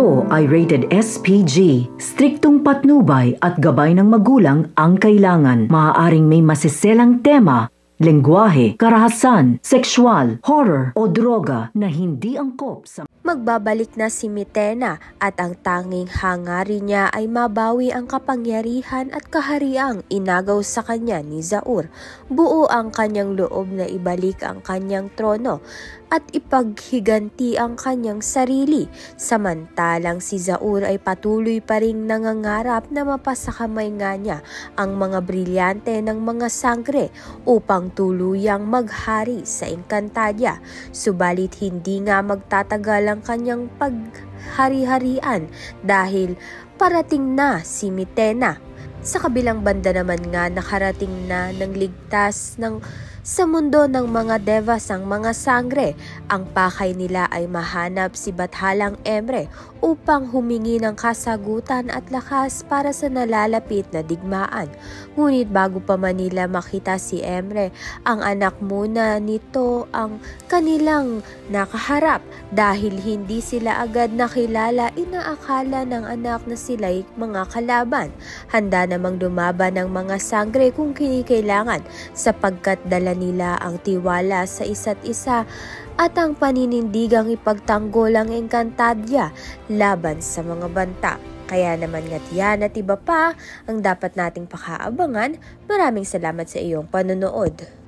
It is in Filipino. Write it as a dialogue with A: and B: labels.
A: Ito ay rated SPG. Striktong patnubay at gabay ng magulang ang kailangan. Maaaring may masiselang tema, lengguwahe, karahasan, sexual, horror o droga na hindi angkop sa...
B: Magbabalik na si Mitena at ang tanging hangarin niya ay mabawi ang kapangyarihan at kahariang inagaw sa kanya ni Zaur. Buo ang kanyang loob na ibalik ang kanyang trono at ipaghiganti ang kanyang sarili. Samantalang si Zaur ay patuloy pa ring nangangarap na mapasakamay nga niya ang mga brilyante ng mga sangre upang tuluyang maghari sa Encantadia. Subalit hindi nga magtatagal ang kanyang paghari-harian dahil parating na si Mitena. Sa kabilang banda naman nga nakarating na ng ligtas sa mundo ng mga devas ang mga sangre. Ang pakay nila ay mahanap si Bathalang Emre upang humingi ng kasagutan at lakas para sa nalalapit na digmaan. Ngunit bago pa man nila makita si Emre, ang anak muna nito ang kanilang nakaharap. Dahil hindi sila agad nakilala, inaakala ng anak na sila'y mga kalaban. Handa namang lumaban ng mga sangre kung kinikailangan sapagkat dala nila ang tiwala sa isa't isa at ang paninindigang ipagtanggol ang Encantadia laban sa mga banta. Kaya naman nga't yan at iba pa ang dapat nating pakaabangan. Maraming salamat sa iyong panonood.